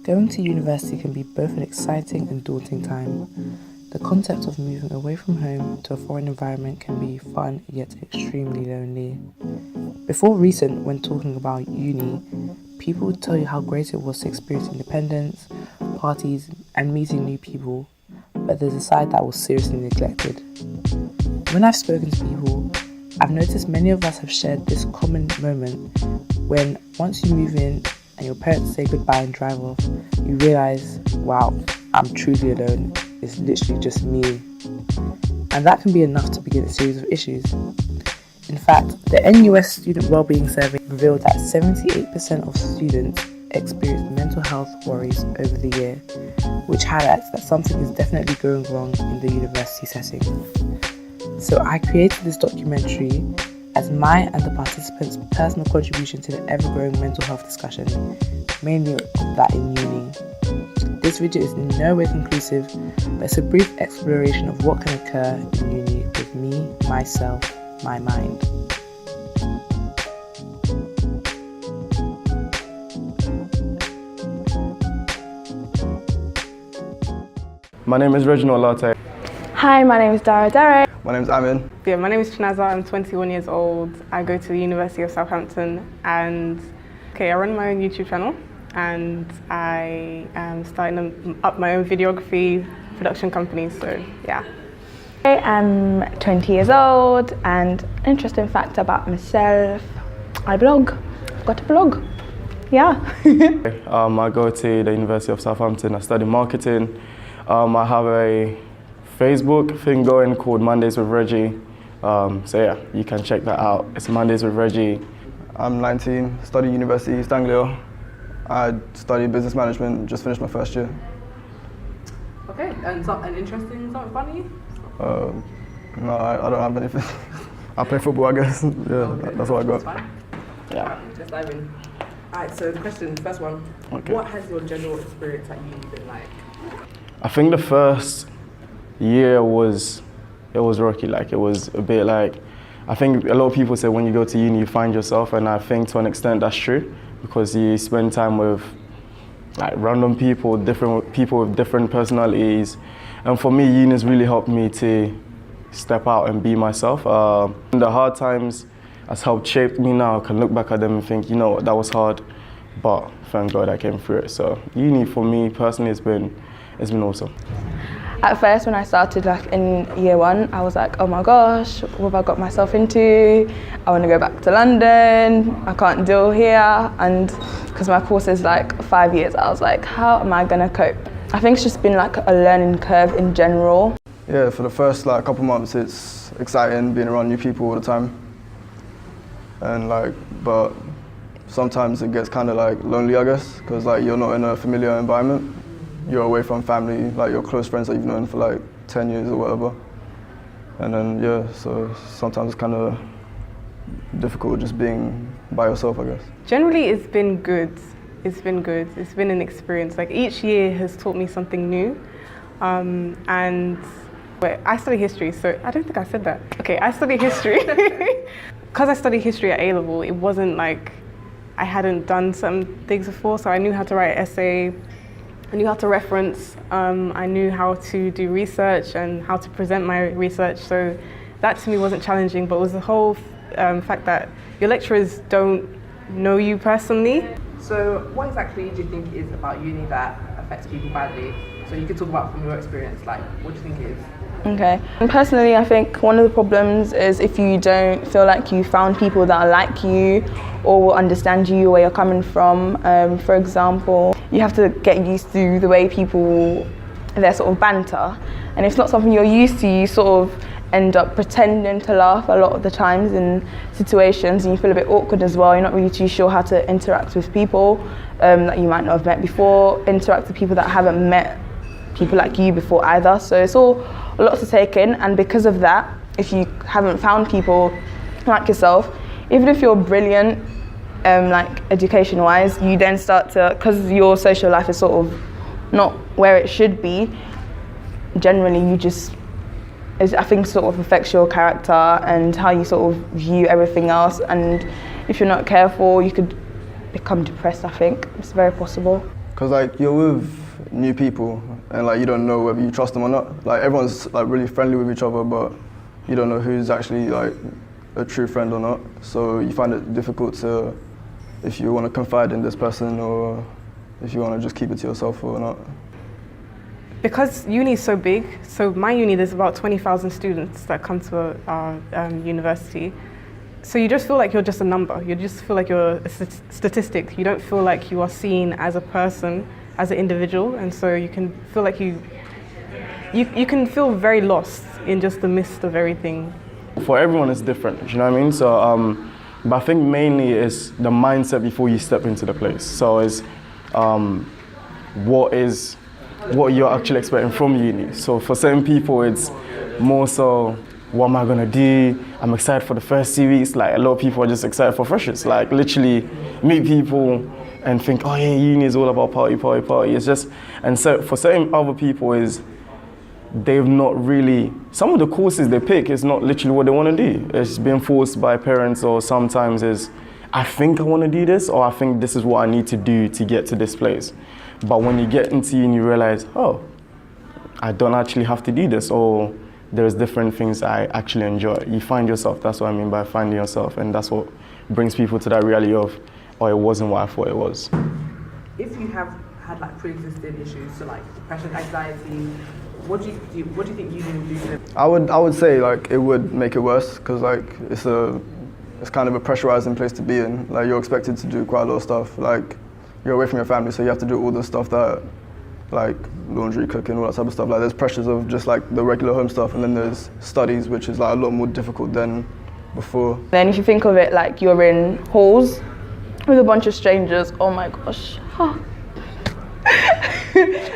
Going to university can be both an exciting and daunting time. The concept of moving away from home to a foreign environment can be fun yet extremely lonely. Before recent, when talking about uni, people would tell you how great it was to experience independence, parties, and meeting new people, but there's a side that was seriously neglected. When I've spoken to people, I've noticed many of us have shared this common moment when once you move in and your parents say goodbye and drive off, you realise, wow, I'm truly alone. It's literally just me. And that can be enough to begin a series of issues. In fact, the NUS Student Wellbeing Survey revealed that 78% of students experience mental health worries over the year, which highlights that something is definitely going wrong in the university setting. So I created this documentary as my and the participants' personal contribution to the ever-growing mental health discussion, mainly of that in uni. This video is in no way conclusive, but it's a brief exploration of what can occur in uni with me, myself, my mind. My name is Regi. Hi, my name is Dara. My name is Amin. Yeah, my name is Chinaza. I'm 21 years old. I go to the University of Southampton and I run my own YouTube channel and I am starting up my own videography production company, so yeah. I'm 20 years old and interesting fact about myself, I blog. I've got a blog. Yeah. I go to the University of Southampton. I study marketing. I have a Facebook thing going called Mondays with Regi. So yeah, you can check that out. It's Mondays with Regi. I'm 19, study University East Anglia. I study business management, just finished my first year. Okay, and something interesting, something funny? No, I don't have anything. I play football, I guess. Yeah, okay, that's what I got. That's fine. Yeah. Just dive in. Alright, so the question, first one. Okay. What has your general experience at uni been like? I think the first year was rocky. Like it was a bit like, I think a lot of people say when you go to uni you find yourself, and I think to an extent that's true because you spend time with like random people, different people with different personalities, and for me uni has really helped me to step out and be myself. The hard times has helped shape me now. I can look back at them and think, you know, that was hard, but thank God I came through it. So uni for me personally it's been awesome. At first when I started like in year one, I was like, oh my gosh, what have I got myself into? I want to go back to London, I can't deal here. And because my course is like 5 years, I was like, how am I gonna cope? I think it's just been like a learning curve in general. Yeah, for the first like couple months, it's exciting being around new people all the time. And but sometimes it gets kind of like lonely, I guess, because like you're not in a familiar environment. You're away from family, like your close friends that you've known for like 10 years or whatever. And then, yeah, so sometimes it's kind of difficult just being by yourself, I guess. Generally, it's been good. It's been good. It's been an experience. Like each year has taught me something new. And I study history, so I don't think I said that. Okay, I study history. Because I studied history at A-level, it wasn't like I hadn't done some things before, so I knew how to write an essay, I knew how to reference, I knew how to do research and how to present my research, so that to me wasn't challenging, but it was the whole fact that your lecturers don't know you personally. So what exactly do you think is about uni that affects people badly? So you could talk about from your experience, like what do you think it is? Okay. And personally, I think one of the problems is if you don't feel like you found people that are like you or will understand you, where you're coming from. For example, you have to get used to the way people, their sort of banter. And if it's not something you're used to, you sort of end up pretending to laugh a lot of the times in situations, and you feel a bit awkward as well. You're not really too sure how to interact with people that you might not have met before, interact with people that haven't met people like you before either. So it's all a lot to take in, and because of that, if you haven't found people like yourself, even if you're brilliant, like education-wise, you then start to, because your social life is sort of not where it should be, generally you just, I think sort of affects your character and how you sort of view everything else, and if you're not careful, you could become depressed, I think. It's very possible. Because like you're with new people and like you don't know whether you trust them or not. Like everyone's like really friendly with each other, but you don't know who's actually like a true friend or not. So you find it difficult to, if you want to confide in this person or if you want to just keep it to yourself or not. Because uni is so big, so my uni, there's about 20,000 students that come to our university. So you just feel like you're just a number. You just feel like you're a statistic. You don't feel like you are seen as a person, as an individual, and so you can feel like you can feel very lost in just the midst of everything. For everyone, it's different. You know what I mean? So, but I think mainly it's the mindset before you step into the place. So it's what you're actually expecting from uni. So for certain people, it's more so, what am I gonna do? I'm excited for the first 2 weeks. Like a lot of people are just excited for freshers. Like literally meet people and think, oh yeah, uni is all about party, party, party. It's just, and so for certain other people is, they've not really, some of the courses they pick is not literally what they want to do. It's being forced by parents, or sometimes is, I think I want to do this, or I think this is what I need to do to get to this place. But when you get into uni, you realize, oh, I don't actually have to do this, or there's different things I actually enjoy. You find yourself, that's what I mean by finding yourself, and that's what brings people to that reality of, oh, it wasn't what I thought it was. If you have had like pre-existing issues, so like depression, anxiety, what do you think uni will do to them? I would say like it would make it worse, because like it's kind of a pressurizing place to be in. Like you're expected to do quite a lot of stuff. Like you're away from your family, so you have to do all the stuff that, like laundry, cooking, all that type of stuff. Like there's pressures of just like the regular home stuff, and then there's studies, which is like a lot more difficult than before. Then if you think of it like you're in halls with a bunch of strangers, oh my gosh.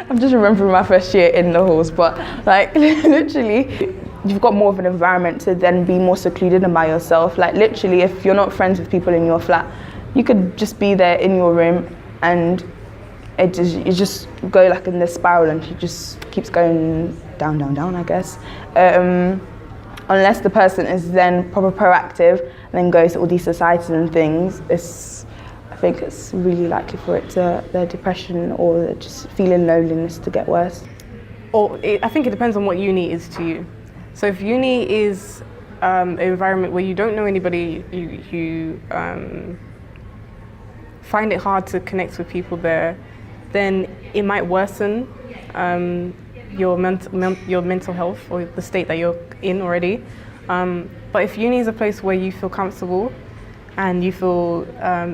I'm just remembering my first year in the halls, but like literally, you've got more of an environment to then be more secluded and by yourself. Like literally, if you're not friends with people in your flat, you could just be there in your room, and you just go like in this spiral, and it just keeps going down, down, down, I guess. Unless the person is then proper proactive and then goes to all these societies and things, I think it's really likely for the depression or just feeling loneliness to get worse. I think it depends on what uni is to you. So if uni is an environment where you don't know anybody, you find it hard to connect with people there, then it might worsen your mental health or the state that you're in already. But if uni is a place where you feel comfortable and you feel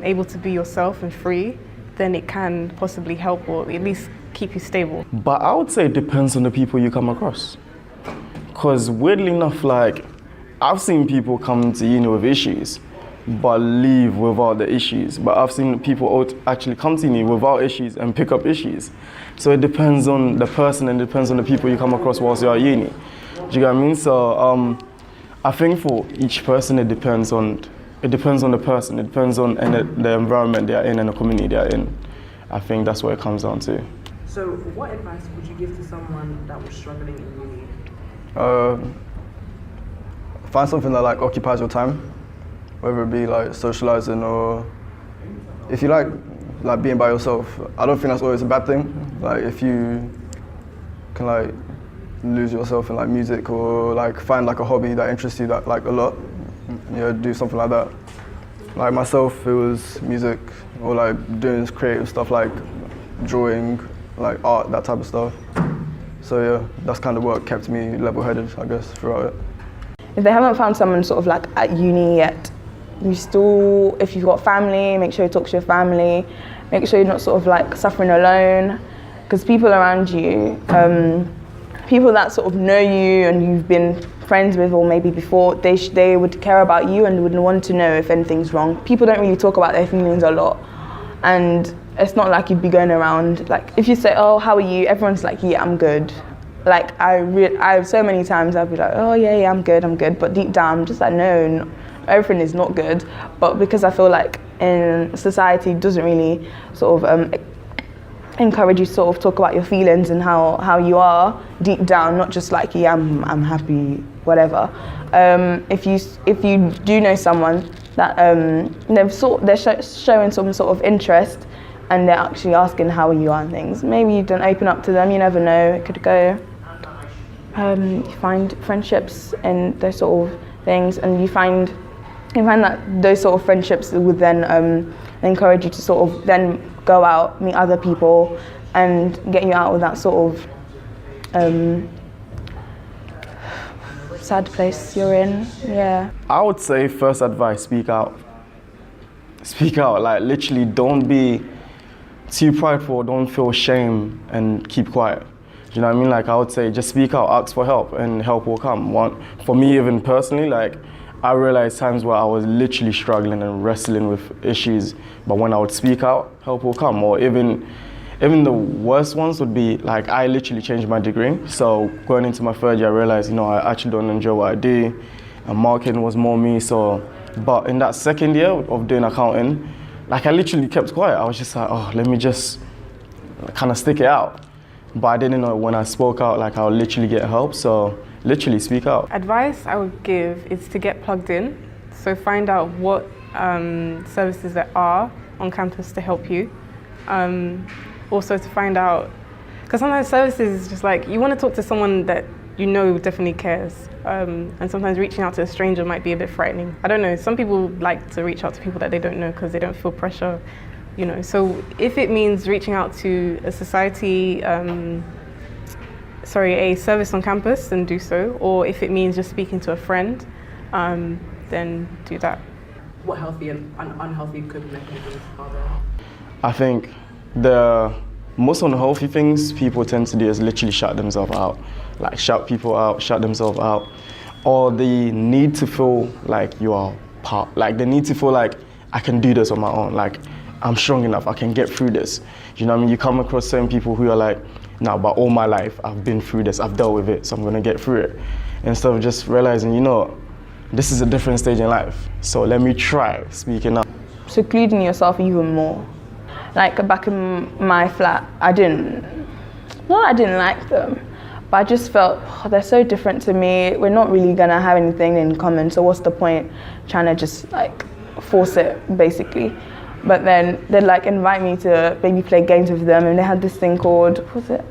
able to be yourself and free, then it can possibly help, or at least keep you stable. But I would say it depends on the people you come across. Because weirdly enough, like, I've seen people come to uni with issues, but leave without the issues. But I've seen people actually come to uni without issues and pick up issues. So it depends on the person, and it depends on the people you come across whilst you're at uni. Do you get what I mean? So I think for each person, it depends on the person. It depends on the environment they are in and the community they are in. I think that's what it comes down to. So what advice would you give to someone that was struggling in uni? Find something that like occupies your time, whether it be like socializing, or if you like being by yourself. I don't think that's always a bad thing. Like if you can like lose yourself in like music, or like find like a hobby that interests you that like a lot, do something like that. Like myself, it was music, or like doing creative stuff like drawing, like art, that type of stuff. So yeah, that's kind of what kept me level-headed, I guess, throughout it. If they haven't found someone sort of like at uni yet, if you've got family, make sure you talk to your family. Make sure you're not sort of like suffering alone, because people around you, people that sort of know you and you've been friends with, or maybe before, they would care about you and would want to know if anything's wrong. People don't really talk about their feelings a lot, and it's not like you'd be going around, like if you say, oh, how are you? Everyone's like, yeah, I'm good. Like I so many times I'd be like, oh yeah, I'm good. But deep down, I'm just like, no, everything is not good. But because I feel like in society doesn't really sort of encourage you to sort of talk about your feelings and how you are deep down, not just like, yeah, I'm happy, whatever. If you do know someone that they're showing some sort of interest, and they're actually asking how you are and things. Maybe you don't open up to them, you never know, it could go. You find friendships and those sort of things, and you find that those sort of friendships would then encourage you to sort of then go out, meet other people, and get you out of that sort of sad place you're in. Yeah. I would say first advice, speak out. Speak out, like literally don't be too prideful, don't feel shame and keep quiet. Do you know what I mean? Like I would say just speak out, ask for help and help will come. For me even personally, like I realized times where I was literally struggling and wrestling with issues, but when I would speak out, help will come. Or even the worst ones would be like I literally changed my degree. So going into my third year, I realized, you know, I actually don't enjoy what I do, and marketing was more me. But in that second year of doing accounting, like I literally kept quiet. I was just like, oh, let me just kind of stick it out. But I didn't know when I spoke out, like I'll literally get help. So literally speak out. Advice I would give is to get plugged in. So find out what services there are on campus to help you. Also to find out, because sometimes services is just like, you want to talk to someone that you know definitely cares. And sometimes reaching out to a stranger might be a bit frightening. I don't know, some people like to reach out to people that they don't know because they don't feel pressure, you know. So if it means reaching out to a a service on campus, then do so. Or if it means just speaking to a friend, then do that. What healthy and unhealthy coping mechanisms are there? I think the most unhealthy things people tend to do is literally shut themselves out. Like shut people out, shut themselves out. Or they need to feel like you are part, like they need to feel like I can do this on my own. Like I'm strong enough, I can get through this. You know what I mean? You come across certain people who are like, no, but all my life I've been through this, I've dealt with it, so I'm gonna get through it. Instead of just realizing, you know, this is a different stage in life, so let me try speaking up. Secluding yourself even more. Like back in my flat, I didn't like them, but I just felt, oh, they're so different to me, we're not really gonna have anything in common, so what's the point trying to just like force it, basically. But then they'd like invite me to maybe play games with them, and they had this thing called, what was it?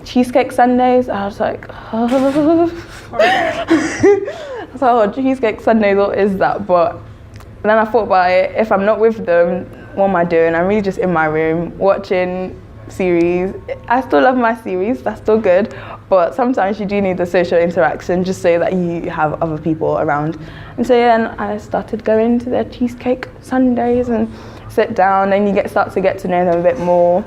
Cheesecake Sundays. I was like, oh. I was like, oh, Cheesecake Sundays, what is that? But then I thought about it, if I'm not with them, what am I doing? I'm really just in my room watching series. I still love my series, that's still good, but sometimes you do need the social interaction just so that you have other people around. And so yeah, and I started going to their Cheesecake Sundays and sit down, and you start to get to know them a bit more.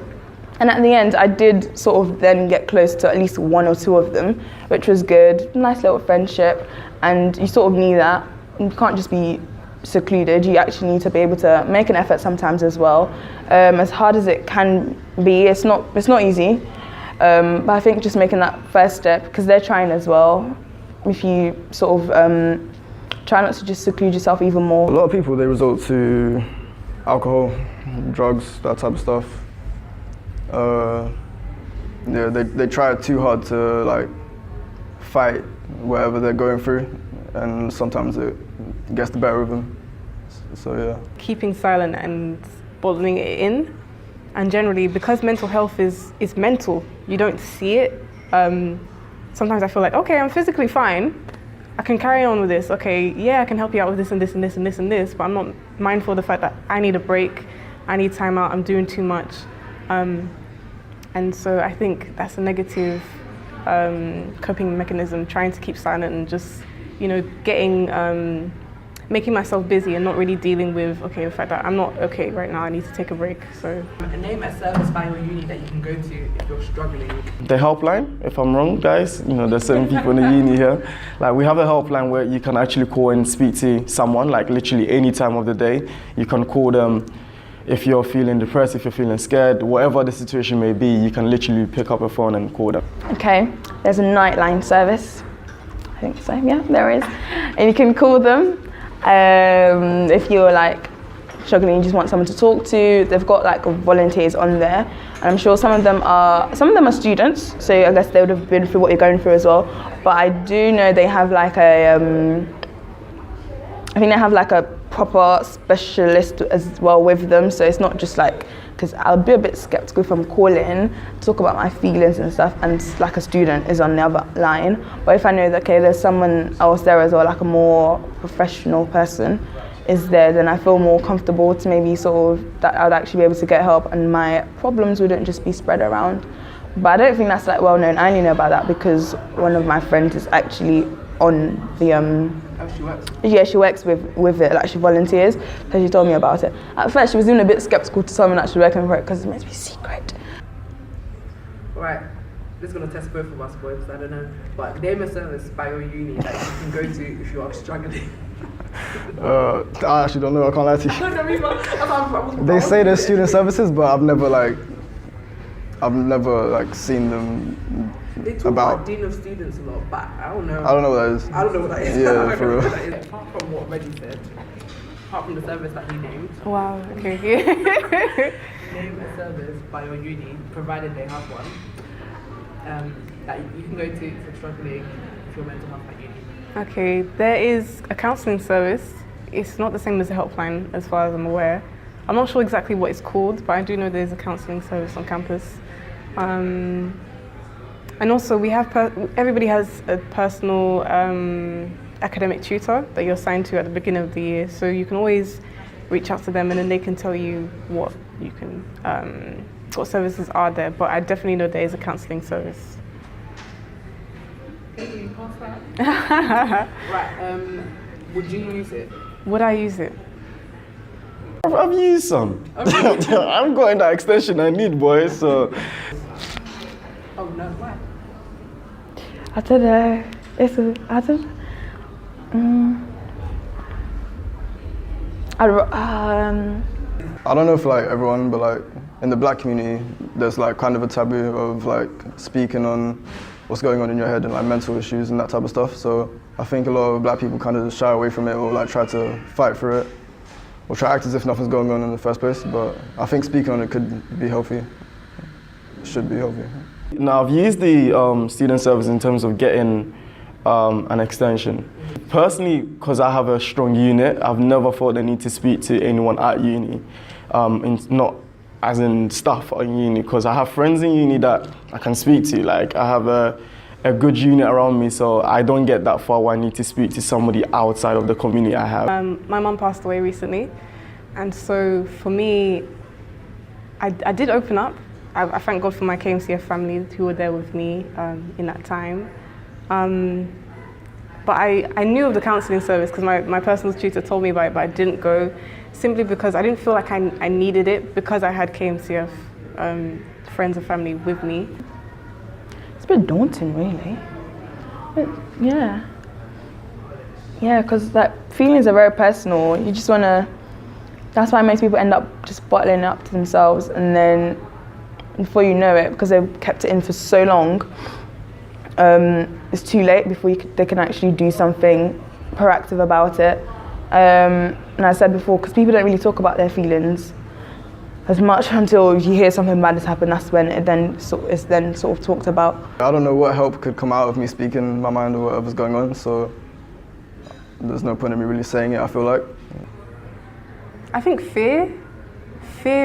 And at the end, I did sort of then get close to at least one or two of them, which was good. Nice little friendship, and you sort of need that. You can't just be secluded, you actually need to be able to make an effort sometimes as well. As hard as it can be, it's not easy, but I think just making that first step, because they're trying as well, if you sort of try not to just seclude yourself even more. A lot of people, they resort to alcohol, drugs, that type of stuff. Yeah, they try too hard to like fight whatever they're going through, and sometimes it gets the better of them. So yeah. Keeping silent and bottling it in, and generally because mental health is mental, you don't see it. Sometimes I feel like, okay, I'm physically fine, I can carry on with this. Okay, yeah, I can help you out with this and this and this and this and this, but I'm not mindful of the fact that I need a break, I need time out, I'm doing too much. And so I think that's a negative coping mechanism, trying to keep silent and just, you know, making myself busy and not really dealing with, okay, the fact that I'm not okay right now, I need to take a break. So name a service by your uni that you can go to if you're struggling. The helpline, if I'm wrong, guys, you know, there's certain people in the uni here. Like we have a helpline where you can actually call and speak to someone, like literally any time of the day. You can call them if you're feeling depressed, if you're feeling scared, whatever the situation may be, you can literally pick up a phone and call them. Okay, there's a Nightline service. I think so, yeah, there is. And you can call them if you're like struggling, you just want someone to talk to. They've got like volunteers on there, and I'm sure some of them are students, so I guess they would have been through what you're going through as well. But I do know they have like a I think they have like a proper specialist as well with them. So it's not just like, because I'll be a bit skeptical if I'm calling, talk about my feelings and stuff, and like a student is on the other line. But if I know that, okay, there's someone else there as well, like a more professional person is there, then I feel more comfortable to maybe sort of, that I'd actually be able to get help and my problems wouldn't just be spread around. But I don't think that's like well known. I only know about that because one of my friends is actually on the Oh, she works? yeah, she works with it, like she volunteers, so she told me about it. At first she was even a bit skeptical to tell me that she's working for it because it's meant to be secret. Right, this is going to test both of us, boys, I don't know. But name a service by your uni that you can go to if you are struggling. I actually don't know, I can't lie to you. I don't know, either. They say there's student services, but I've never seen them They talk about Dean of Students a lot, but I don't know. I don't know what that is. I don't know what that is. Yeah, for real. Apart from what Regi said, apart from the service that he named, Wow, okay. name a service by your uni, provided they have one, that you can go to if you're struggling, if you're mental health at uni. Okay, there is a counselling service. It's not the same as a helpline as far as I'm aware. I'm not sure exactly what it's called, but I do know there's a counselling service on campus. And also we have, everybody has a personal academic tutor that you're assigned to at the beginning of the year. So you can always reach out to them and then they can tell you what you can, what services are there. But I definitely know there is a counselling service. Can you pass that? Right, would you use it? Would I use it? I've used some. I'm going that extension I need, boys. So. Oh no, why? I don't know. I don't know if like everyone, but like in the black community, there's like kind of a taboo of like speaking on what's going on in your head and like mental issues and that type of stuff. So I think a lot of black people kind of shy away from it or like try to fight for it or try to act as if nothing's going on in the first place. But I think speaking on it could be healthy. It should be healthy. Now, I've used the student service in terms of getting an extension. Personally, because I have a strong unit, I've never felt the need to speak to anyone at uni, not as in staff at uni, because I have friends in uni that I can speak to. Like, I have a good unit around me, so I don't get that far where I need to speak to somebody outside of the community I have. My mum passed away recently, and so for me, I did open up. I thank God for my KMCF family who were there with me in that time. But I knew of the counselling service because my personal tutor told me about it, but I didn't go simply because I didn't feel like I needed it because I had KMCF friends and family with me. It's a bit daunting, really. But, yeah. Yeah, because like feelings are very personal. You just want to. That's why most people end up just bottling it up to themselves, and then before you know it, because they've kept it in for so long, it's too late before they can actually do something proactive about it. And I said before, because people don't really talk about their feelings as much until you hear something bad has happened. That's when it's then sort of talked about. I don't know what help could come out of me speaking my mind or whatever's going on, so there's no point in me really saying it, I feel like. I think fear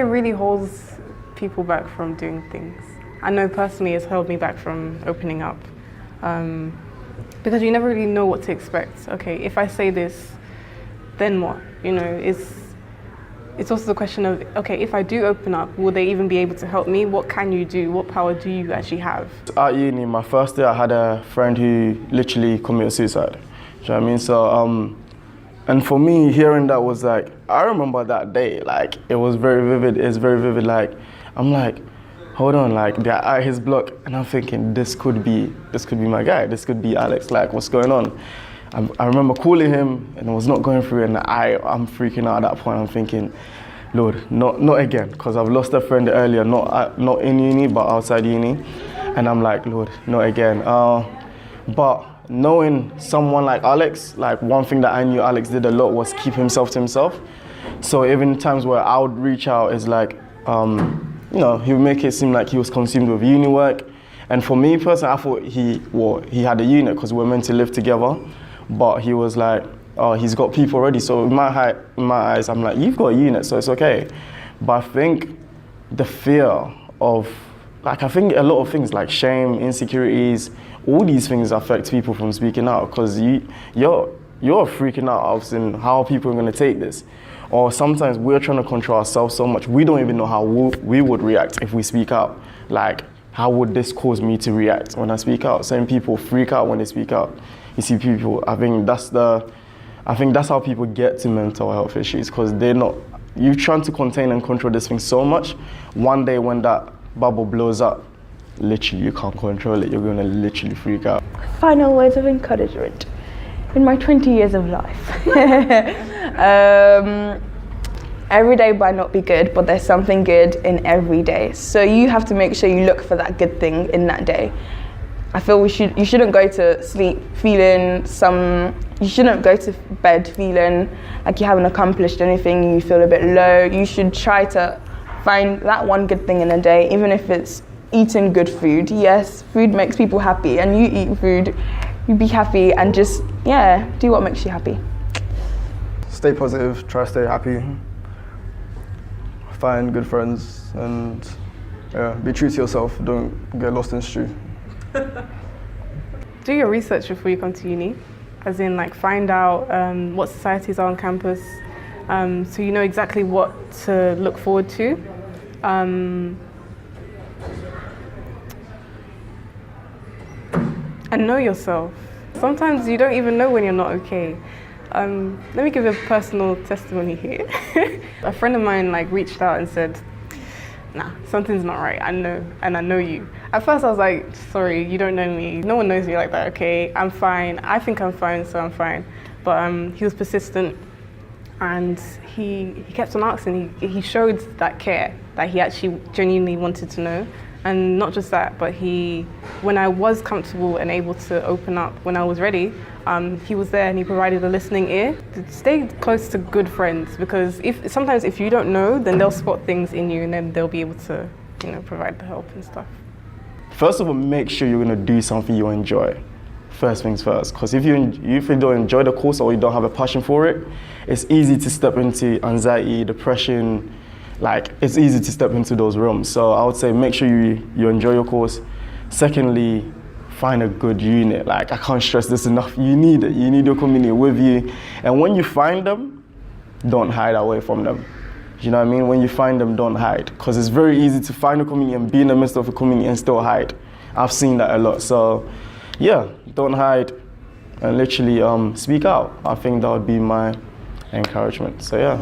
really holds people back from doing things. I know personally it's held me back from opening up because you never really know what to expect. Okay, if I say this, then what? You know, it's also the question of, okay, if I do open up, will they even be able to help me? What can you do? What power do you actually have? At uni, my first year, I had a friend who literally committed suicide. Do you know what I mean? So, and for me, hearing that was like, I remember that day, like, it was very vivid. It's very vivid, like, I'm like, hold on, like, they're at his block, and I'm thinking, this could be my guy, this could be Alex, like, what's going on? I remember calling him, and it was not going through, and I'm freaking out at that point. I'm thinking, Lord, not again, because I've lost a friend earlier, not in uni, but outside uni, and I'm like, Lord, not again. But knowing someone like Alex, like, one thing that I knew Alex did a lot was keep himself to himself. So even times where I would reach out is like, you know, he would make it seem like he was consumed with uni work. And for me personally, I thought he had a unit because we were meant to live together. But he was like, oh, he's got people already. So in my eyes, I'm like, you've got a unit, so it's okay. But I think the fear of, like, I think a lot of things like shame, insecurities, all these things affect people from speaking out, because you're freaking out of seeing how people are going to take this. Or sometimes we're trying to control ourselves so much, we don't even know how we would react if we speak out. Like, how would this cause me to react when I speak out? Some people freak out when they speak out. You see people, I think that's how people get to mental health issues, because you're trying to contain and control this thing so much. One day when that bubble blows up, literally you can't control it. You're going to literally freak out. Final words of encouragement in my 20 years of life. Every day might not be good, but there's something good in every day. So you have to make sure you look for that good thing in that day. I feel you shouldn't go to sleep feeling you shouldn't go to bed feeling like you haven't accomplished anything, you feel a bit low. You should try to find that one good thing in a day, even if it's eating good food. Yes, food makes people happy, and you eat food, you be happy, and just, do what makes you happy. Stay positive, try to stay happy, find good friends, and be true to yourself, don't get lost in the stew. Do your research before you come to uni, as in like find out what societies are on campus, so you know exactly what to look forward to. And know yourself. Sometimes you don't even know when you're not okay. Let me give a personal testimony here. A friend of mine reached out and said, nah, something's not right, I know, and I know you. At first I was like, sorry, you don't know me. No one knows me like that, okay? I'm fine, I think I'm fine, so I'm fine. But he was persistent, and he kept on asking. He showed that care, that he actually genuinely wanted to know. And not just that, but when I was comfortable and able to open up when I was ready, he was there and he provided a listening ear. Stay close to good friends, because sometimes if you don't know, then they'll spot things in you and then they'll be able to, provide the help and stuff. First of all, make sure you're going to do something you enjoy. First things first, because if you don't enjoy the course or you don't have a passion for it, it's easy to step into anxiety, depression. It's easy to step into those realms. So I would say make sure you enjoy your course. Secondly, find a good unit. I can't stress this enough. You need it. You need your community with you. And when you find them, don't hide away from them. You know what I mean? When you find them, don't hide. Because it's very easy to find a community and be in the midst of a community and still hide. I've seen that a lot. So yeah, don't hide and literally speak out. I think that would be my encouragement. So yeah.